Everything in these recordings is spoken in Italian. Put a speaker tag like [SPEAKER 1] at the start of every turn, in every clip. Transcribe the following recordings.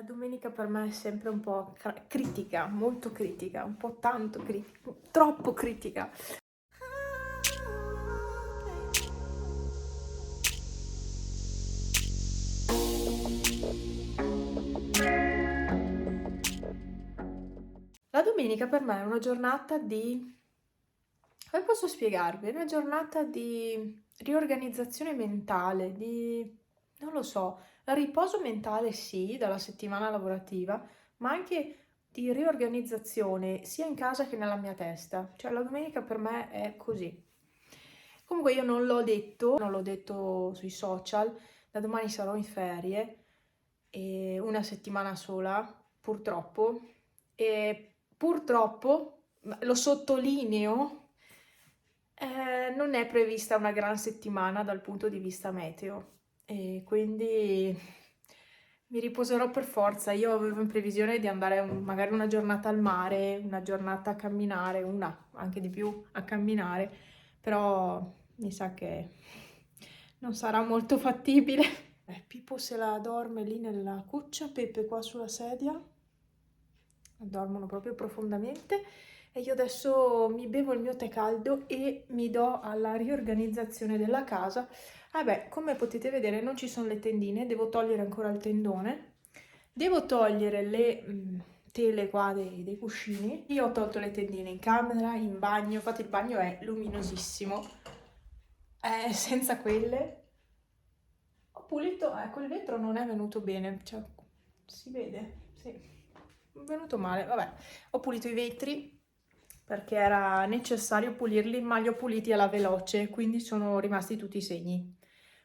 [SPEAKER 1] domenica per me è sempre un po' critica, molto critica, un po' tanto critica, troppo critica. La domenica per me è una giornata di... come posso spiegarvi? È una giornata di riorganizzazione mentale, di... non lo so, riposo mentale sì, dalla settimana lavorativa, ma anche di riorganizzazione sia in casa che nella mia testa. Cioè la domenica per me è così. Comunque io non l'ho detto sui social, da domani sarò in ferie, e una settimana sola, purtroppo, e purtroppo, lo sottolineo, non è prevista una gran settimana dal punto di vista meteo e quindi mi riposerò per forza. Io avevo in previsione di andare magari una giornata al mare, una giornata a camminare, una anche di più a camminare, però mi sa che non sarà molto fattibile. Pippo se la dorme lì nella cuccia, Peppe qua sulla sedia, dormono proprio profondamente e io adesso mi bevo il mio tè caldo e mi do alla riorganizzazione della casa. Vabbè, come potete vedere non ci sono le tendine, devo togliere ancora il tendone, devo togliere le tele qua dei cuscini. Io ho tolto le tendine in camera, in bagno, infatti il bagno è luminosissimo, senza quelle ho pulito, ecco il vetro non è venuto bene, cioè si vede, sì, è venuto male, vabbè, ho pulito i vetri perché era necessario pulirli, ma li ho puliti alla veloce, quindi sono rimasti tutti i segni,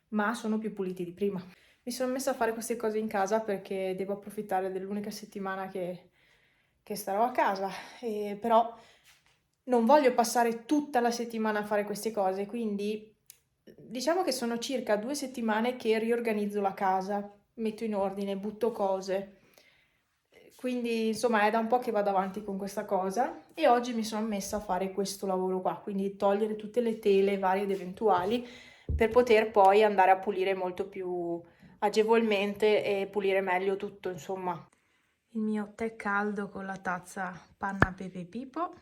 [SPEAKER 1] ma sono più puliti di prima. Mi sono messa a fare queste cose in casa perché devo approfittare dell'unica settimana che starò a casa, però non voglio passare tutta la settimana a fare queste cose, quindi diciamo che sono circa 2 settimane che riorganizzo la casa, metto in ordine, butto cose. Quindi insomma è da un po' che vado avanti con questa cosa e oggi mi sono messa a fare questo lavoro qua, quindi togliere tutte le tele varie ed eventuali per poter poi andare a pulire molto più agevolmente e pulire meglio tutto, insomma. Il mio tè caldo con la tazza panna pepe pipo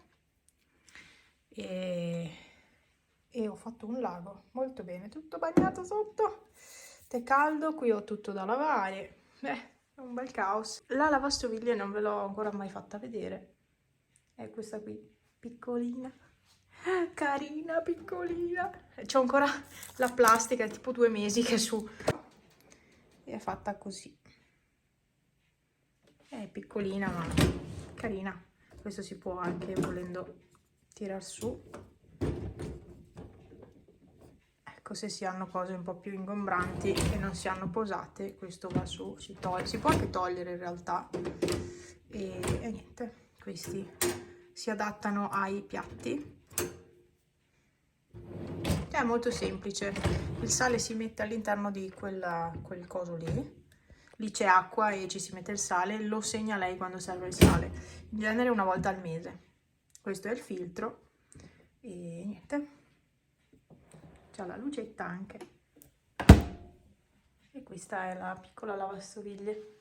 [SPEAKER 1] e ho fatto un lago, molto bene, tutto bagnato sotto, tè caldo, qui ho tutto da lavare, è un bel caos. La lavastoviglie non ve l'ho ancora mai fatta vedere, è questa qui, piccolina, carina, piccolina, c'ho ancora la plastica, è tipo 2 mesi che è su, e è fatta così, è piccolina ma carina, questo si può anche volendo tirar su. Ecco, se si hanno cose un po' più ingombranti e non si hanno posate, questo va su, si toglie, si può anche togliere in realtà e niente, questi si adattano ai piatti. È molto semplice, il sale si mette all'interno di quel coso lì c'è acqua e ci si mette il sale, lo segna lei quando serve il sale, in genere una volta al mese. Questo è il filtro e niente, c'ha la lucetta anche. E questa è la piccola lavastoviglie.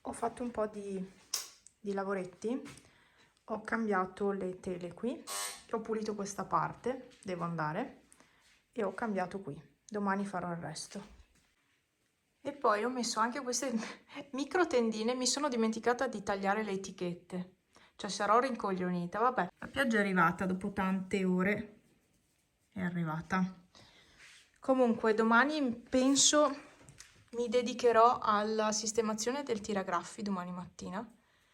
[SPEAKER 1] Ho fatto un po' di lavoretti, ho cambiato le tele qui, ho pulito questa parte, devo andare, e ho cambiato qui. Domani farò il resto. E poi ho messo anche queste micro tendine, mi sono dimenticata di tagliare le etichette, cioè sarò rincoglionita, vabbè. La pioggia è arrivata dopo tante ore, è arrivata. Comunque domani penso mi dedicherò alla sistemazione del tiragraffi domani mattina.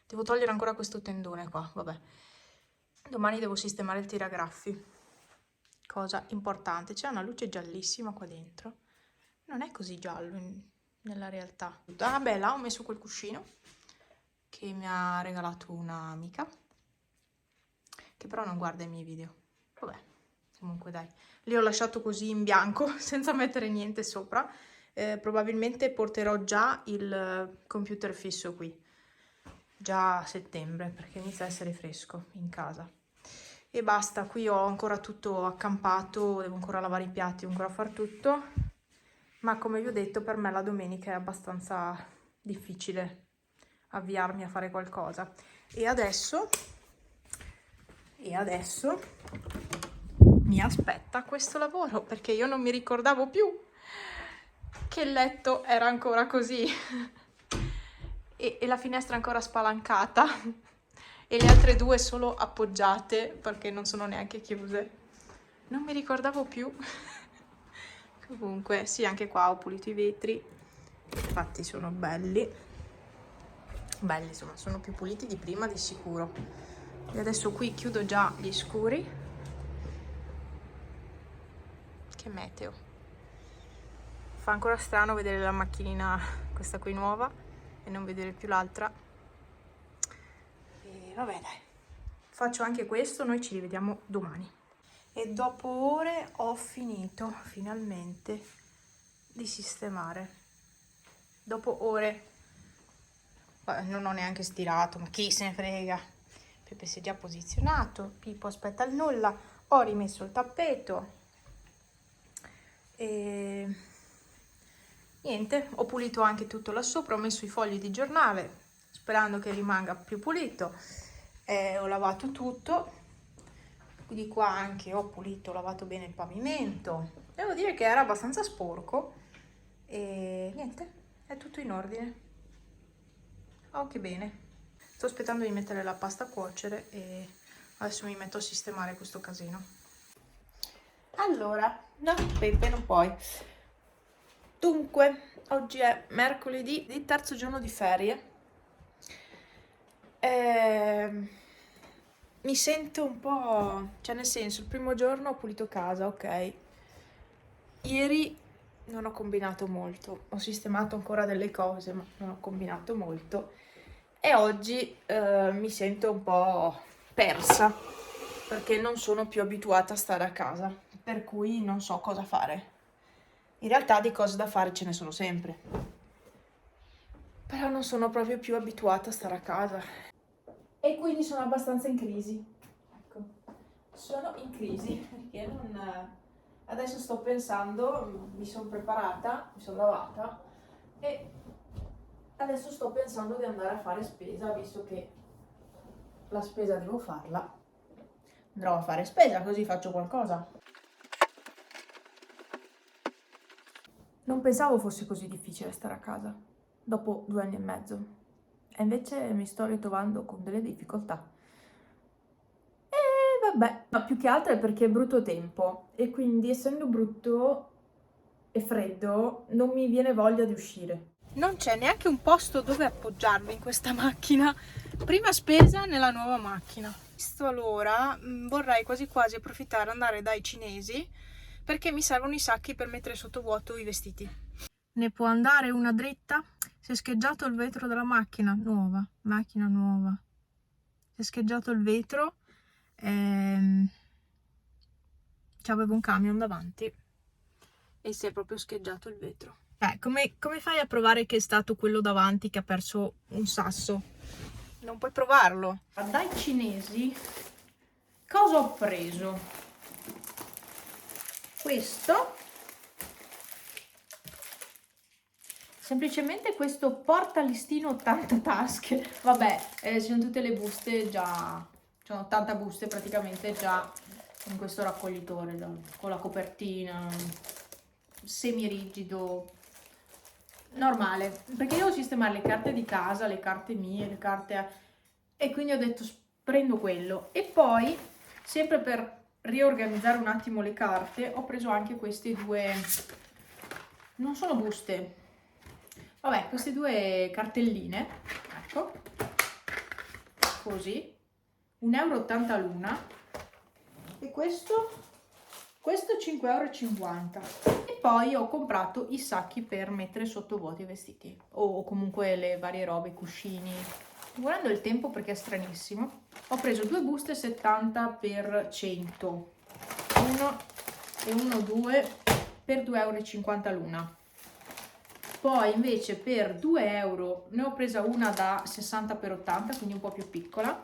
[SPEAKER 1] Devo togliere ancora questo tendone qua, vabbè. Domani devo sistemare il tiragraffi, cosa importante. C'è una luce giallissima qua dentro, non è così giallo nella realtà. Ah beh, là ho messo quel cuscino che mi ha regalato un'amica, che però non guarda i miei video. Vabbè. comunque dai, li ho lasciato così in bianco senza mettere niente sopra. Probabilmente porterò già il computer fisso qui già a settembre, perché inizia a essere fresco in casa. E basta, qui ho ancora tutto accampato, devo ancora lavare i piatti, devo ancora far tutto, ma come vi ho detto, per me la domenica è abbastanza difficile avviarmi a fare qualcosa. E adesso mi aspetta questo lavoro, perché io non mi ricordavo più che il letto era ancora così e la finestra ancora spalancata e le altre due solo appoggiate perché non sono neanche chiuse. Non mi ricordavo più. Comunque sì, anche qua ho pulito i vetri, infatti sono belli, insomma, sono più puliti di prima di sicuro. E adesso qui chiudo già gli scuri. Che meteo, fa ancora strano vedere la macchinina questa qui nuova e non vedere più l'altra. E vabbè dai, faccio anche questo, noi ci rivediamo domani. E dopo ore ho finito finalmente di sistemare. Dopo ore, non ho neanche stirato, ma chi se ne frega. Pepe si è già posizionato, Pippo aspetta il nulla, ho rimesso il tappeto e niente, ho pulito anche tutto là sopra, ho messo i fogli di giornale sperando che rimanga più pulito. Ho lavato tutto, di qua anche ho pulito, ho lavato bene il pavimento. Devo dire che era abbastanza sporco e niente, è tutto in ordine. Oh, che bene. Sto aspettando di mettere la pasta a cuocere e adesso mi metto a sistemare questo casino. Allora, no, Pepe, non puoi. Dunque, oggi è mercoledì, il terzo giorno di ferie. Mi sento un po', cioè nel senso, il primo giorno ho pulito casa, ok. Ieri non ho combinato molto, ho sistemato ancora delle cose, ma non ho combinato molto. E oggi mi sento un po' persa, perché non sono più abituata a stare a casa, per cui non so cosa fare. In realtà di cose da fare ce ne sono sempre, però non sono proprio più abituata a stare a casa. E quindi sono abbastanza in crisi. Ecco, sono in crisi perché non... Adesso sto pensando, mi sono preparata, mi sono lavata e adesso sto pensando di andare a fare spesa, visto che la spesa devo farla. Andrò a fare spesa così faccio qualcosa. Non pensavo fosse così difficile stare a casa dopo 2 anni e mezzo e invece mi sto ritrovando con delle difficoltà. E vabbè, ma più che altro è perché è brutto tempo e quindi essendo brutto e freddo non mi viene voglia di uscire. Non c'è neanche un posto dove appoggiarmi in questa macchina. Prima spesa nella nuova macchina. Visto allora, vorrei quasi quasi approfittare e andare dai cinesi perché mi servono i sacchi per mettere sottovuoto i vestiti. Ne può andare una dritta? Si è scheggiato il vetro della macchina nuova. Macchina nuova. Si è scheggiato il vetro. C'avevo un camion davanti e si è proprio scheggiato il vetro. Come fai a provare che è stato quello davanti che ha perso un sasso? Non puoi provarlo. Dai cinesi cosa ho preso? Questo, semplicemente questo portalistino 80 tasche. Vabbè, sono tutte le buste già, sono 80 buste praticamente già in questo raccoglitore, con la copertina, semi-rigido, normale, perché io devo sistemare le carte di casa, le carte mie, le carte... E quindi ho detto prendo quello. E poi, sempre per riorganizzare un attimo le carte, ho preso anche queste due... Non sono buste. Vabbè, queste due cartelline, ecco, così, 1,80 € l'una. E questo 5,50 € e poi ho comprato i sacchi per mettere sottovuoto i vestiti o comunque le varie robe, cuscini. Guardando il tempo perché è stranissimo, ho preso due buste 70 x 100 uno e uno 2 per 2,50 euro l'una. Poi invece per 2 euro ne ho presa una da 60x80, quindi un po' più piccola.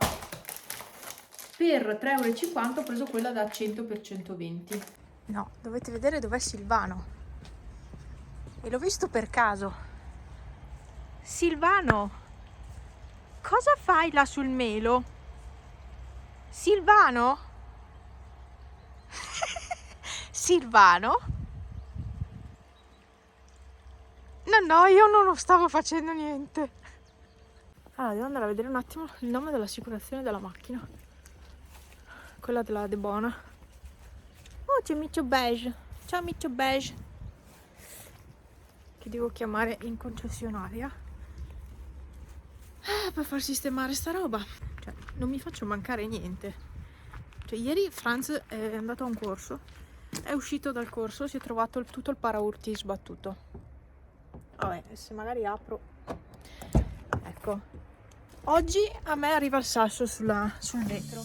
[SPEAKER 1] Per 3,50 euro ho preso quella da 100x120. No, dovete vedere dov'è Silvano. E l'ho visto per caso. Silvano, cosa fai là sul melo? Silvano? Silvano? No, io non stavo facendo niente. Allora, devo andare a vedere un attimo il nome dell'assicurazione della macchina. Quella della De Bona. Oh, c'è Miccio Beige. Ciao Miccio Beige. Che devo chiamare in concessionaria per far sistemare sta roba. Cioè, non mi faccio mancare niente. Cioè, ieri Franz è andato a un corso, è uscito dal corso, si è trovato tutto il paraurti sbattuto. Vabbè, se magari apro. Ecco. Oggi a me arriva il sasso sul vetro.